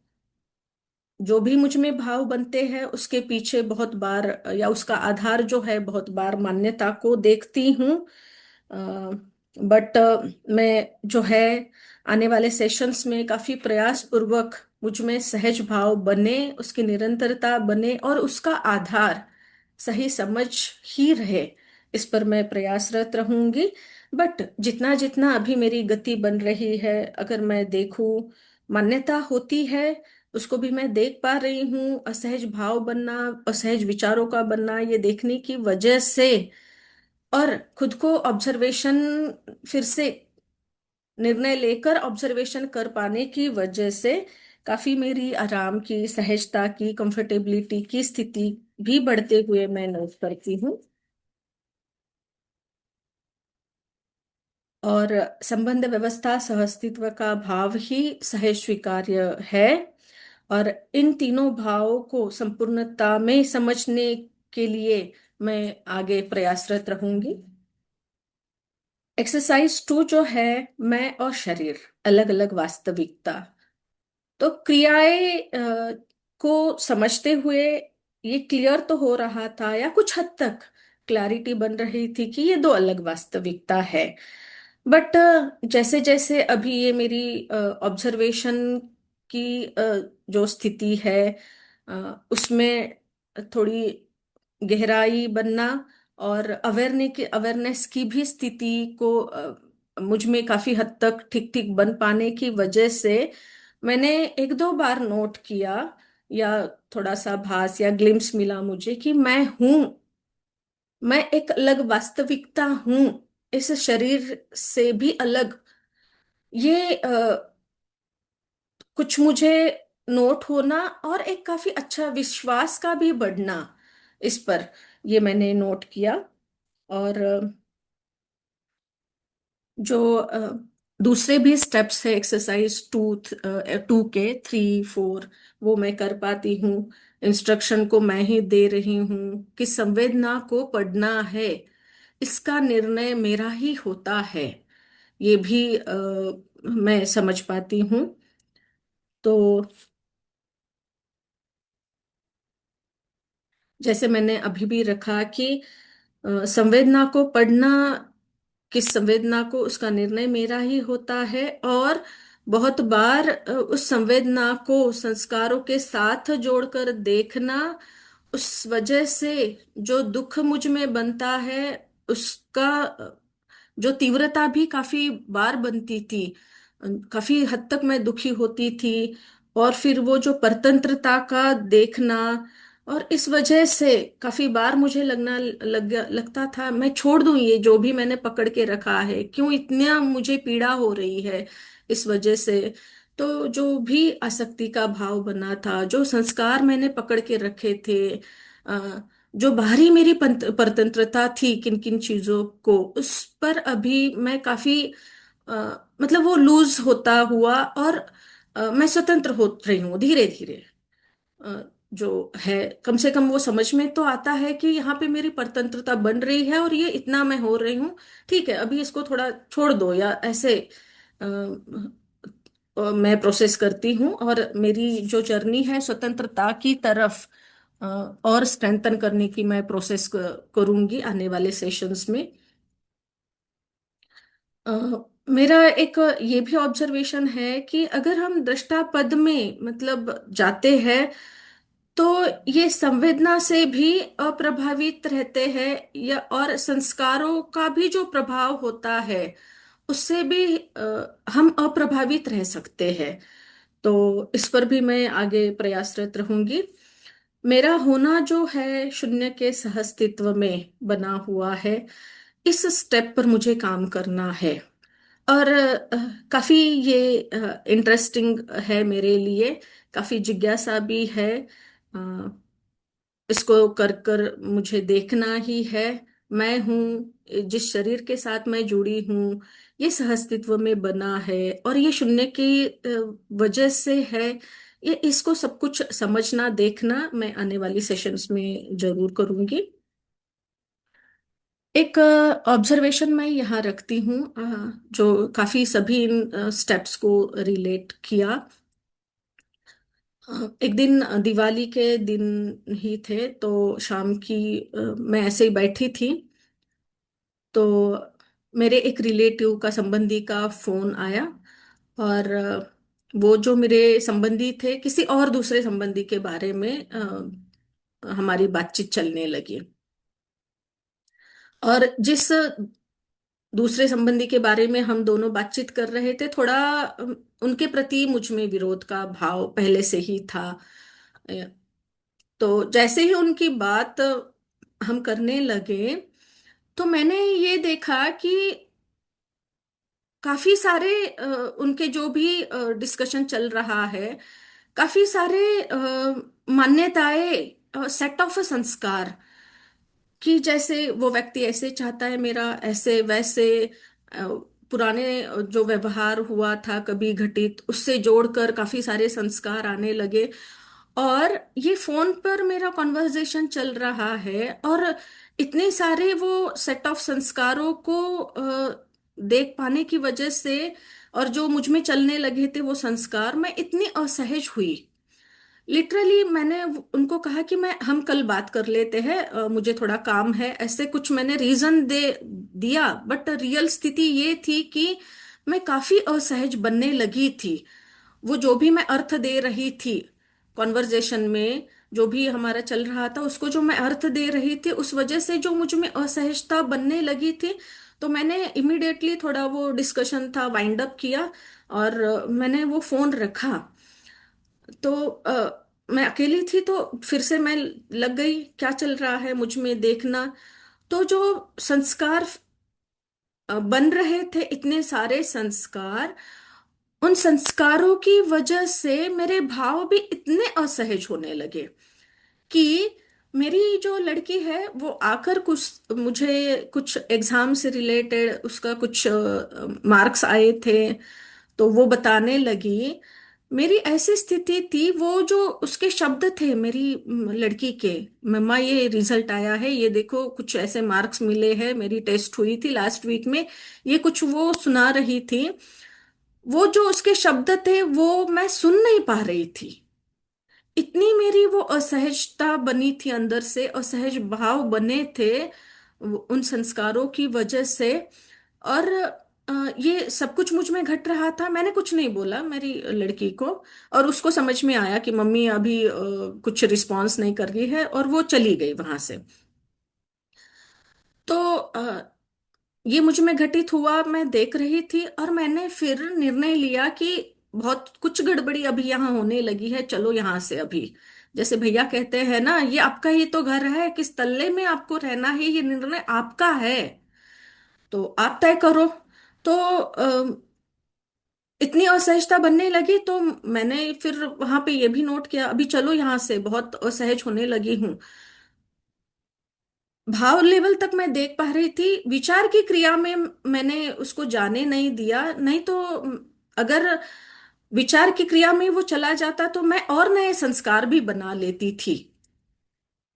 जो भी मुझ में भाव बनते हैं उसके पीछे बहुत बार, या उसका आधार जो है, बहुत बार मान्यता को देखती हूँ। बट मैं जो है आने वाले सेशंस में काफी प्रयास पूर्वक मुझ में सहज भाव बने, उसकी निरंतरता बने, और उसका आधार सही समझ ही रहे, इस पर मैं प्रयासरत रहूंगी। बट जितना जितना अभी मेरी गति बन रही है, अगर मैं देखूं, मान्यता होती है, उसको भी मैं देख पा रही हूँ। असहज भाव बनना, असहज विचारों का बनना, ये देखने की वजह से, और खुद को ऑब्जर्वेशन, फिर से निर्णय लेकर ऑब्जर्वेशन कर पाने की वजह से काफी मेरी आराम की, सहजता की, कंफर्टेबिलिटी की स्थिति भी बढ़ते हुए मैं नोट करती हूँ। और संबंध व्यवस्था सहअस्तित्व का भाव ही सहज स्वीकार्य है। और इन तीनों भावों को संपूर्णता में समझने के लिए मैं आगे प्रयासरत रहूंगी। एक्सरसाइज 2 जो है, मैं और शरीर, अलग अलग वास्तविकता। तो क्रियाएं को समझते हुए ये क्लियर तो हो रहा था, या कुछ हद तक क्लैरिटी बन रही थी कि ये दो अलग वास्तविकता है। बट जैसे जैसे अभी ये मेरी ऑब्जर्वेशन की जो स्थिति है, उसमें थोड़ी गहराई बनना, और अवेयरनेस की भी स्थिति को मुझ में काफी हद तक ठीक ठीक बन पाने की वजह से मैंने एक दो बार नोट किया, या थोड़ा सा भास या ग्लिम्स मिला मुझे कि मैं एक अलग वास्तविकता हूं, इस शरीर से भी अलग। ये कुछ मुझे नोट होना, और एक काफी अच्छा विश्वास का भी बढ़ना इस पर, ये मैंने नोट किया। और जो दूसरे भी स्टेप्स है एक्सरसाइज 2 के 3 4, वो मैं कर पाती हूँ। इंस्ट्रक्शन को मैं ही दे रही हूँ कि संवेदना को पढ़ना है, इसका निर्णय मेरा ही होता है, ये भी मैं समझ पाती हूँ। तो जैसे मैंने अभी भी रखा कि संवेदना को पढ़ना, किस संवेदना को, उसका निर्णय मेरा ही होता है। और बहुत बार उस संवेदना को संस्कारों के साथ जोड़कर देखना, उस वजह से जो दुख मुझ में बनता है, उसका जो तीव्रता भी काफी बार बनती थी, काफी हद तक मैं दुखी होती थी। और फिर वो जो परतंत्रता का देखना, और इस वजह से काफी बार मुझे लगता था मैं छोड़ दूं, ये जो भी मैंने पकड़ के रखा है, क्यों इतना मुझे पीड़ा हो रही है इस वजह से। तो जो भी आसक्ति का भाव बना था, जो संस्कार मैंने पकड़ के रखे थे, जो बाहरी मेरी परतंत्रता थी किन किन चीजों को, उस पर अभी मैं काफी अ, मतलब वो लूज होता हुआ, और मैं स्वतंत्र हो रही हूँ धीरे धीरे। जो है, कम से कम वो समझ में तो आता है कि यहाँ पे मेरी परतंत्रता बन रही है और ये इतना मैं हो रही हूँ। ठीक है, अभी इसको थोड़ा छोड़ दो, या ऐसे मैं प्रोसेस करती हूँ, और मेरी जो जर्नी है स्वतंत्रता की तरफ और स्ट्रेंथन करने की मैं प्रोसेस करूंगी आने वाले सेशंस में। अ, मेरा एक ये भी ऑब्जर्वेशन है कि अगर हम दृष्टा पद में मतलब जाते हैं, तो ये संवेदना से भी अप्रभावित रहते हैं, या और संस्कारों का भी जो प्रभाव होता है उससे भी हम अप्रभावित रह सकते हैं। तो इस पर भी मैं आगे प्रयासरत रहूंगी। मेरा होना जो है शून्य के सहअस्तित्व में बना हुआ है, इस स्टेप पर मुझे काम करना है। और काफी ये इंटरेस्टिंग है मेरे लिए, काफी जिज्ञासा भी है। अ, इसको कर कर मुझे देखना ही है। मैं हूँ, जिस शरीर के साथ मैं जुड़ी हूँ ये सहअस्तित्व में बना है, और ये शून्य की वजह से है। ये इसको सब कुछ समझना देखना मैं आने वाली सेशंस में जरूर करूंगी। एक ऑब्जर्वेशन मैं यहाँ रखती हूँ, जो काफी सभी इन स्टेप्स को रिलेट किया। एक दिन दिवाली के दिन ही थे, तो शाम की मैं ऐसे ही बैठी थी, तो मेरे एक रिलेटिव का, संबंधी का फोन आया। और वो जो मेरे संबंधी थे, किसी और दूसरे संबंधी के बारे में हमारी बातचीत चलने लगी। और जिस दूसरे संबंधी के बारे में हम दोनों बातचीत कर रहे थे, थोड़ा उनके प्रति मुझ में विरोध का भाव पहले से ही था। अ, तो जैसे ही उनकी बात हम करने लगे, तो मैंने ये देखा कि काफी सारे उनके जो भी डिस्कशन चल रहा है, काफी सारे मान्यताएं, सेट ऑफ संस्कार, कि जैसे वो व्यक्ति ऐसे चाहता है, मेरा ऐसे वैसे, अ, पुराने जो व्यवहार हुआ था कभी घटित, उससे जोड़कर काफी सारे संस्कार आने लगे। और ये फोन पर मेरा कॉन्वर्जेशन चल रहा है, और इतने सारे वो सेट ऑफ संस्कारों को देख पाने की वजह से, और जो मुझ में चलने लगे थे वो संस्कार, मैं इतनी असहज हुई। लिटरली मैंने उनको कहा कि मैं हम कल बात कर लेते हैं, मुझे थोड़ा काम है, ऐसे कुछ मैंने रीजन दे दिया। बट रियल स्थिति ये थी कि मैं काफी असहज बनने लगी थी। वो जो भी मैं अर्थ दे रही थी कॉन्वर्जेशन में, जो भी हमारा चल रहा था, उसको जो मैं अर्थ दे रही थी, उस वजह से जो मुझ में असहजता बनने लगी थी, तो मैंने इमिडिएटली थोड़ा वो डिस्कशन था वाइंड अप किया, और मैंने वो फोन रखा। तो मैं अकेली थी, तो फिर से मैं लग गई क्या चल रहा है मुझ में देखना। तो जो संस्कार बन रहे थे, इतने सारे संस्कार, उन संस्कारों की वजह से मेरे भाव भी इतने असहज होने लगे कि मेरी जो लड़की है वो आकर कुछ मुझे, कुछ एग्जाम से रिलेटेड उसका कुछ मार्क्स आए थे, तो वो बताने लगी। मेरी ऐसी स्थिति थी, वो जो उसके शब्द थे मेरी लड़की के, मम्मा ये रिजल्ट आया है, ये देखो कुछ ऐसे मार्क्स मिले हैं, मेरी टेस्ट हुई थी लास्ट वीक में, ये कुछ वो सुना रही थी। वो जो उसके शब्द थे वो मैं सुन नहीं पा रही थी। इतनी मेरी वो असहजता बनी थी, अंदर से असहज भाव बने थे उन संस्कारों की वजह से। और ये सब कुछ मुझ में घट रहा था, मैंने कुछ नहीं बोला मेरी लड़की को, और उसको समझ में आया कि मम्मी अभी कुछ रिस्पॉन्स नहीं कर रही है, और वो चली गई वहां से। तो ये मुझ में घटित हुआ, मैं देख रही थी, और मैंने फिर निर्णय लिया कि बहुत कुछ गड़बड़ी अभी यहाँ होने लगी है, चलो यहाँ से अभी, जैसे भैया कहते हैं ना, ये आपका ही तो घर है, किस तल्ले में आपको रहना है, ये निर्णय आपका है, तो आप तय करो। तो इतनी असहजता बनने लगी, तो मैंने फिर वहां पे ये भी नोट किया, अभी चलो यहाँ से, बहुत असहज होने लगी हूँ। भाव लेवल तक मैं देख पा रही थी, विचार की क्रिया में मैंने उसको जाने नहीं दिया। नहीं तो अगर विचार की क्रिया में वो चला जाता तो मैं और नए संस्कार भी बना लेती थी।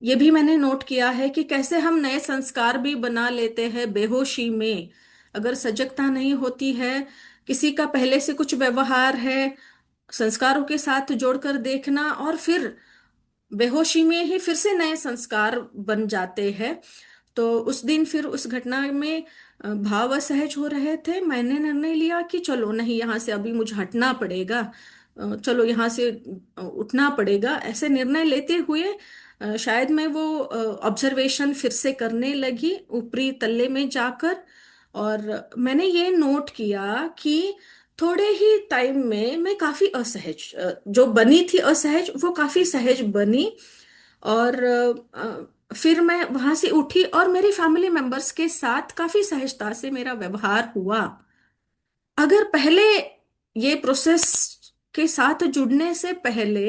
ये भी मैंने नोट किया है कि कैसे हम नए संस्कार भी बना लेते हैं बेहोशी में। अगर सजगता नहीं होती है, किसी का पहले से कुछ व्यवहार है, संस्कारों के साथ जोड़कर देखना और फिर बेहोशी में ही फिर से नए संस्कार बन जाते हैं। तो उस दिन फिर उस घटना में भाव असहज हो रहे थे। मैंने निर्णय लिया कि चलो नहीं, यहाँ से अभी मुझे हटना पड़ेगा, चलो यहाँ से उठना पड़ेगा। ऐसे निर्णय लेते हुए शायद मैं वो ऑब्जर्वेशन फिर से करने लगी ऊपरी तल्ले में जाकर। और मैंने ये नोट किया कि थोड़े ही टाइम में मैं काफी असहज, जो बनी थी असहज, वो काफी सहज बनी। और फिर मैं वहां से उठी और मेरी फैमिली मेंबर्स के साथ काफी सहजता से मेरा व्यवहार हुआ। अगर पहले ये प्रोसेस के साथ जुड़ने से पहले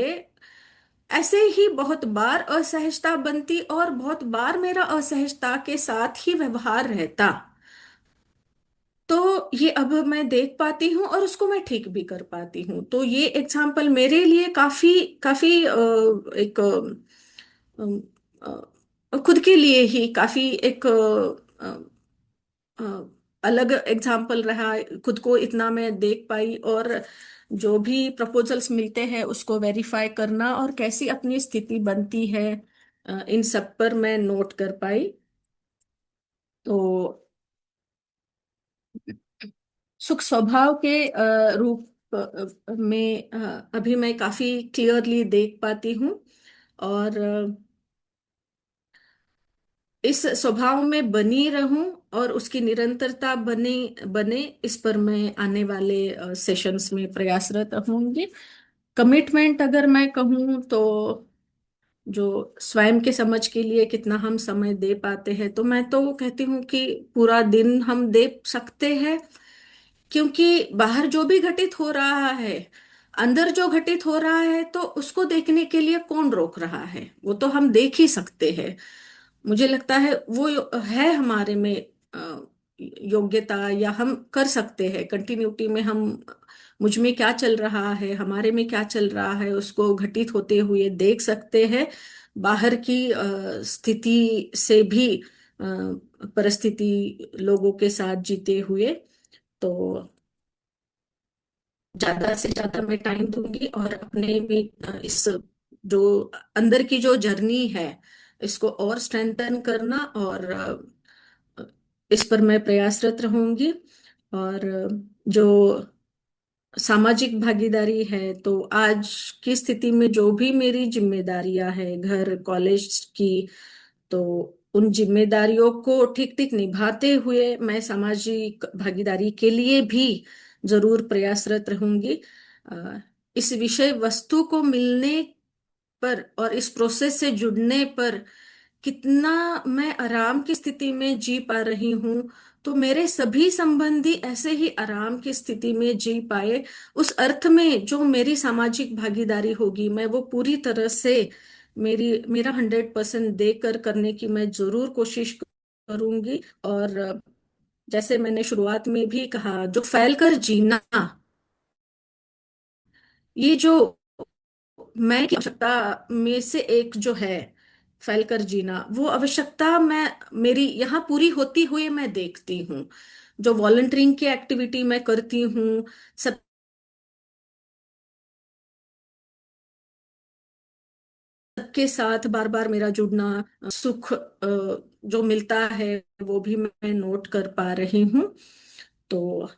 ऐसे ही बहुत बार असहजता बनती और बहुत बार मेरा असहजता के साथ ही व्यवहार रहता, तो ये अब मैं देख पाती हूँ और उसको मैं ठीक भी कर पाती हूँ। तो ये एग्जाम्पल मेरे लिए काफी काफी एक खुद के लिए ही काफी एक अ, अलग एग्जाम्पल रहा। खुद को इतना मैं देख पाई और जो भी प्रपोजल्स मिलते हैं उसको वेरीफाई करना और कैसी अपनी स्थिति बनती है, इन सब पर मैं नोट कर पाई। तो सुख स्वभाव के रूप में अभी मैं काफी क्लियरली देख पाती हूँ। और इस स्वभाव में बनी रहूं और उसकी निरंतरता बने बने, इस पर मैं आने वाले सेशंस में प्रयासरत रहूंगी। कमिटमेंट अगर मैं कहूँ तो जो स्वयं के समझ के लिए कितना हम समय दे पाते हैं, तो मैं तो कहती हूँ कि पूरा दिन हम दे सकते हैं। क्योंकि बाहर जो भी घटित हो रहा है, अंदर जो घटित हो रहा है, तो उसको देखने के लिए कौन रोक रहा है? वो तो हम देख ही सकते हैं। मुझे लगता है वो है हमारे में योग्यता, या हम कर सकते हैं कंटिन्यूटी में। हम मुझ में क्या चल रहा है, हमारे में क्या चल रहा है, उसको घटित होते हुए देख सकते हैं। बाहर की स्थिति से भी परिस्थिति लोगों के साथ जीते हुए। तो ज्यादा से ज्यादा मैं टाइम दूंगी और अपने में इस जो अंदर की जो जर्नी है, इसको और स्ट्रेंथन करना, और इस पर मैं प्रयासरत रहूंगी। और जो सामाजिक भागीदारी है, तो आज की स्थिति में जो भी मेरी जिम्मेदारियां हैं घर कॉलेज की, तो उन जिम्मेदारियों को ठीक ठीक निभाते हुए मैं सामाजिक भागीदारी के लिए भी जरूर प्रयासरत रहूंगी। अ, इस विषय वस्तु को मिलने पर और इस प्रोसेस से जुड़ने पर कितना मैं आराम की स्थिति में जी पा रही हूँ, तो मेरे सभी संबंधी ऐसे ही आराम की स्थिति में जी पाए, उस अर्थ में जो मेरी सामाजिक भागीदारी होगी, मैं वो पूरी तरह से मेरा 100% देकर करने की मैं जरूर कोशिश करूंगी। और जैसे मैंने शुरुआत में भी कहा, जो फैल कर जीना, ये जो मैं की आवश्यकता में से एक जो है, फैलकर जीना, वो आवश्यकता मैं मेरी यहाँ पूरी होती हुई मैं देखती हूँ। जो वॉलंटियरिंग की एक्टिविटी मैं करती हूँ, सबके साथ बार बार मेरा जुड़ना, सुख जो मिलता है वो भी मैं नोट कर पा रही हूँ। तो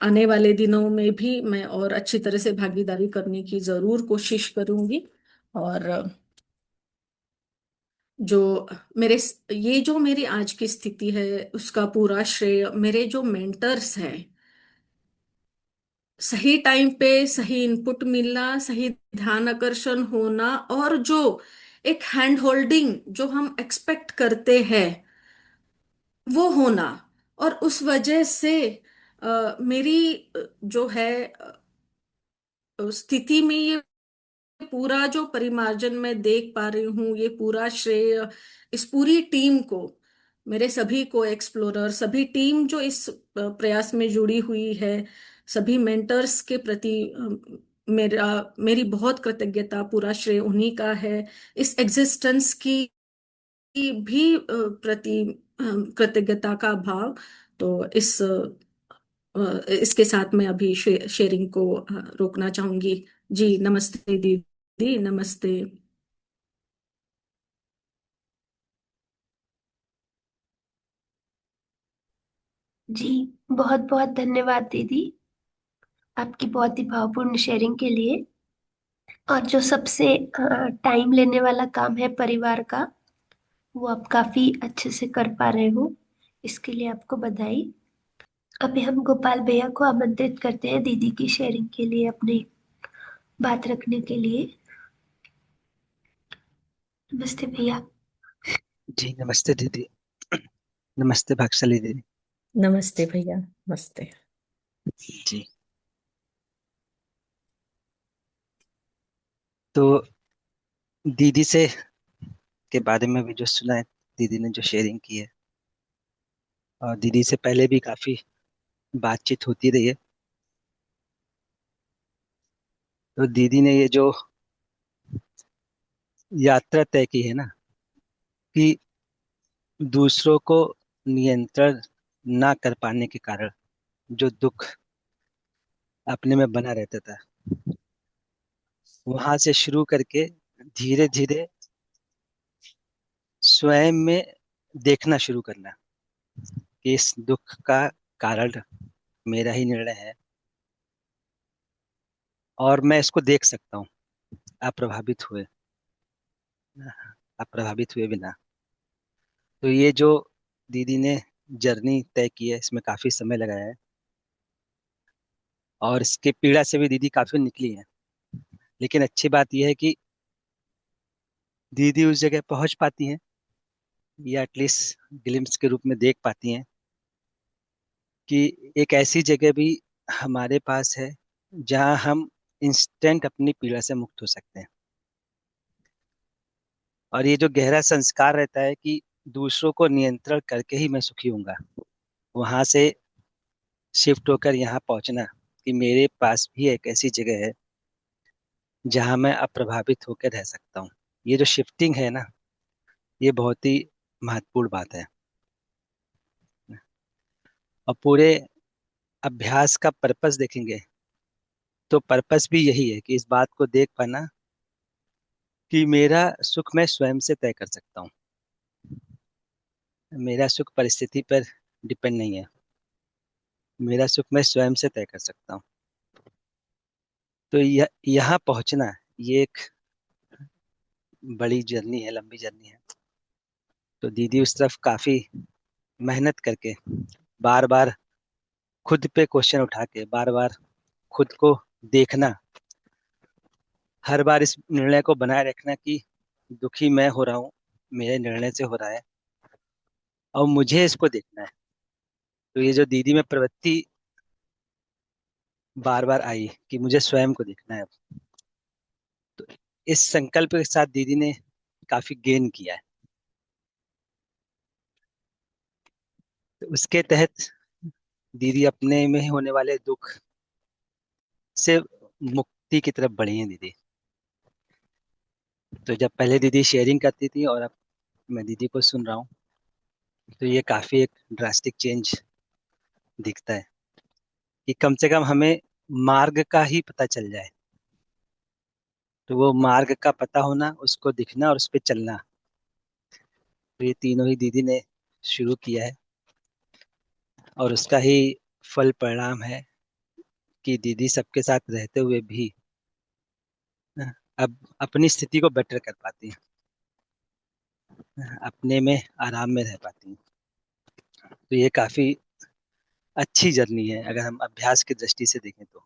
आने वाले दिनों में भी मैं और अच्छी तरह से भागीदारी करने की जरूर कोशिश करूंगी। और जो मेरे ये जो मेरी आज की स्थिति है, उसका पूरा श्रेय मेरे जो मेंटर्स हैं, सही टाइम पे सही इनपुट मिलना, सही ध्यान आकर्षण होना, और जो एक हैंड होल्डिंग जो हम एक्सपेक्ट करते हैं वो होना। और उस वजह से मेरी जो है स्थिति में ये पूरा जो परिमार्जन मैं देख पा रही हूँ, ये पूरा श्रेय इस पूरी टीम को, मेरे सभी को एक्सप्लोरर, सभी टीम जो इस प्रयास में जुड़ी हुई है, सभी मेंटर्स के प्रति मेरी बहुत कृतज्ञता, पूरा श्रेय उन्हीं का है। इस एग्जिस्टेंस की भी प्रति कृतज्ञता का भाव। तो इसके साथ मैं अभी शेयरिंग को रोकना चाहूंगी। जी नमस्ते दीदी, नमस्ते। जी, बहुत बहुत धन्यवाद दीदी, आपकी बहुत ही भावपूर्ण शेयरिंग के लिए। और जो सबसे टाइम लेने वाला काम है परिवार का, वो आप काफी अच्छे से कर पा रहे हो, इसके लिए आपको बधाई। अभी हम गोपाल भैया को आमंत्रित करते हैं दीदी की शेयरिंग के लिए, अपनी बात रखने के लिए। नमस्ते भैया। जी नमस्ते दीदी। नमस्ते भागशाली दीदी। नमस्ते भैया, नमस्ते। जी, तो दीदी से के बारे में भी जो सुना है, दीदी ने जो शेयरिंग की है, और दीदी से पहले भी काफी बातचीत होती रही है। तो दीदी ने ये जो यात्रा तय की है ना, कि दूसरों को नियंत्रण ना कर पाने के कारण जो दुख अपने में बना रहता था, वहां से शुरू करके धीरे धीरे स्वयं में देखना शुरू करना कि इस दुख का कारण मेरा ही निर्णय है, और मैं इसको देख सकता हूँ अप्रभावित हुए, अप्रभावित हुए बिना। तो ये जो दीदी ने जर्नी तय की है, इसमें काफी समय लगाया है, और इसके पीड़ा से भी दीदी काफी निकली है। लेकिन अच्छी बात यह है कि दीदी उस जगह पहुंच पाती हैं, या एटलीस्ट ग्लिम्स के रूप में देख पाती हैं कि एक ऐसी जगह भी हमारे पास है जहां हम इंस्टेंट अपनी पीड़ा से मुक्त हो सकते हैं। और ये जो गहरा संस्कार रहता है कि दूसरों को नियंत्रण करके ही मैं सुखी हूंगा, वहां से शिफ्ट होकर यहाँ पहुंचना कि मेरे पास भी एक ऐसी जगह है जहां मैं अप्रभावित होकर रह सकता हूँ। ये जो शिफ्टिंग है ना, ये बहुत ही महत्वपूर्ण बात है। और पूरे अभ्यास का पर्पस देखेंगे तो पर्पस भी यही है कि इस बात को देख पाना कि मेरा सुख मैं स्वयं से तय कर सकता हूँ। मेरा सुख परिस्थिति पर डिपेंड नहीं है, मेरा सुख मैं स्वयं से तय कर सकता हूँ। तो यहाँ पहुंचना, ये एक बड़ी जर्नी है, लंबी जर्नी है। तो दीदी उस तरफ काफी मेहनत करके, बार बार खुद पे क्वेश्चन उठा के, बार बार खुद को देखना, हर बार इस निर्णय को बनाए रखना कि दुखी मैं हो रहा हूँ, मेरे निर्णय से हो रहा है, और मुझे इसको देखना है। तो ये जो दीदी में प्रवृत्ति बार बार आई कि मुझे स्वयं को देखना है, तो इस संकल्प के साथ दीदी ने काफी गेन किया है। तो उसके तहत दीदी अपने में होने वाले दुख से मुक्ति की तरफ बढ़ी है दीदी। तो जब पहले दीदी शेयरिंग करती थी और अब मैं दीदी को सुन रहा हूँ, तो ये काफी एक ड्रास्टिक चेंज दिखता है कि कम से कम हमें मार्ग का ही पता चल जाए। तो वो मार्ग का पता होना, उसको दिखना और उस पर चलना, तो ये तीनों ही दीदी ने शुरू किया है। और उसका ही फल परिणाम है कि दीदी सबके साथ रहते हुए भी अब अपनी स्थिति को बेटर कर पाती है, अपने में आराम में रह पाती है। तो ये काफी अच्छी जर्नी है अगर हम अभ्यास की दृष्टि से देखें तो।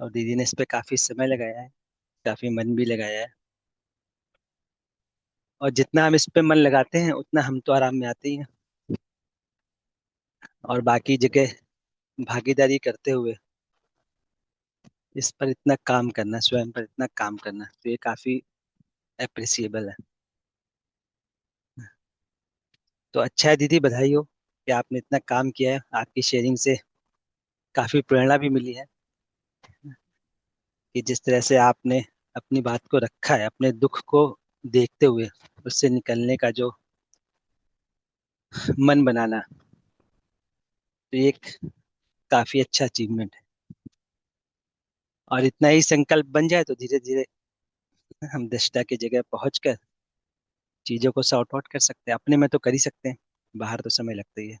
और दीदी ने इस पे काफी समय लगाया है, काफी मन भी लगाया है। और जितना हम इस पे मन लगाते हैं उतना हम तो आराम में आते ही हैं। और बाकी जगह भागीदारी करते हुए इस पर इतना काम करना, स्वयं पर इतना काम करना, तो ये काफी अप्रिसिएबल है। तो अच्छा है दीदी, बधाई हो कि आपने इतना काम किया है। आपकी शेयरिंग से काफी प्रेरणा भी मिली है कि जिस तरह से आपने अपनी बात को रखा है, अपने दुख को देखते हुए उससे निकलने का जो मन बनाना, तो ये एक काफी अच्छा अचीवमेंट है। और इतना ही संकल्प बन जाए तो धीरे धीरे हम दृष्टा की जगह पहुंचकर चीजों को सॉर्ट आउट कर सकते हैं। अपने में तो कर ही सकते हैं, बाहर तो समय लगता ही है।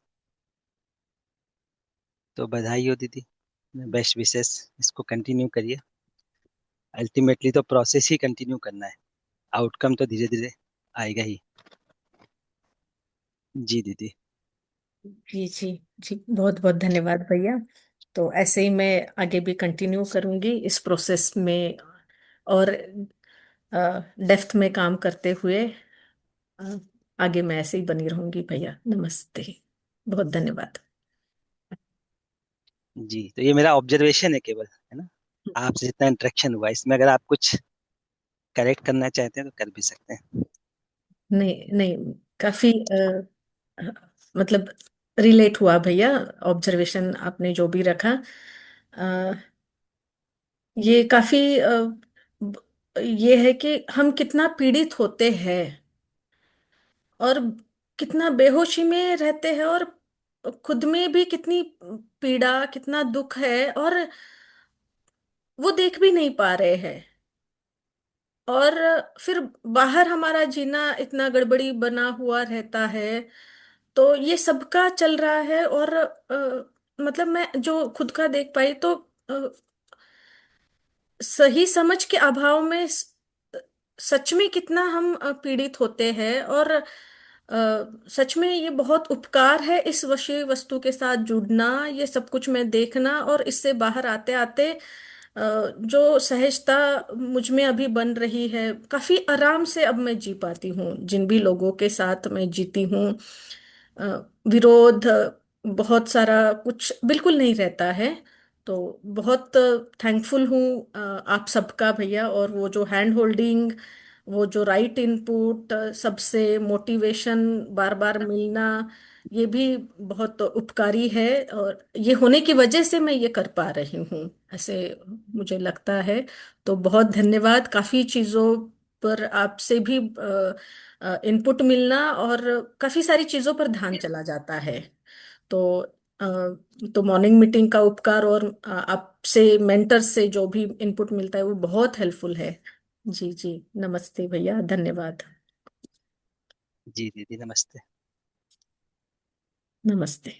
तो बधाई हो दीदी, बेस्ट विशेष, इसको कंटिन्यू करिए। अल्टीमेटली तो प्रोसेस ही कंटिन्यू करना है, आउटकम तो धीरे धीरे आएगा ही। जी दीदी। जी जी जी, बहुत बहुत धन्यवाद भैया। तो ऐसे ही मैं आगे भी कंटिन्यू करूंगी इस प्रोसेस में, और डेप्थ में काम करते हुए अ, आगे मैं ऐसे ही बनी रहूंगी भैया। नमस्ते, बहुत धन्यवाद। जी, तो ये मेरा ऑब्जर्वेशन है केवल, है ना। आपसे जितना इंटरेक्शन हुआ इसमें अगर आप कुछ करेक्ट करना चाहते हैं तो कर भी सकते हैं। नहीं नहीं, काफी अ, मतलब रिलेट हुआ भैया, ऑब्जर्वेशन आपने जो भी रखा। अ, ये काफी ये है कि हम कितना पीड़ित होते हैं और कितना बेहोशी में रहते हैं, और खुद में भी कितनी पीड़ा, कितना दुख है, और वो देख भी नहीं पा रहे हैं। और फिर बाहर हमारा जीना इतना गड़बड़ी बना हुआ रहता है। तो ये सबका चल रहा है, और मतलब मैं जो खुद का देख पाई तो सही समझ के अभाव में सच में कितना हम पीड़ित होते हैं। और सच में ये बहुत उपकार है इस विषय वस्तु के साथ जुड़ना, ये सब कुछ मैं देखना, और इससे बाहर आते आते जो सहजता मुझ में अभी बन रही है, काफी आराम से अब मैं जी पाती हूँ जिन भी लोगों के साथ मैं जीती हूँ। अ, विरोध बहुत सारा कुछ बिल्कुल नहीं रहता है। तो बहुत थैंकफुल हूँ आप सबका भैया, और वो जो हैंड होल्डिंग, वो जो राइट इनपुट, सबसे मोटिवेशन बार बार मिलना, ये भी बहुत उपकारी है। और ये होने की वजह से मैं ये कर पा रही हूँ, ऐसे मुझे लगता है। तो बहुत धन्यवाद। काफी चीजों पर आपसे भी इनपुट मिलना, और काफी सारी चीजों पर ध्यान चला जाता है। तो अ, तो मॉर्निंग मीटिंग का उपकार, और आपसे मेंटर से जो भी इनपुट मिलता है वो बहुत हेल्पफुल है। जी जी, नमस्ते भैया, धन्यवाद। जी दीदी, नमस्ते। नमस्ते।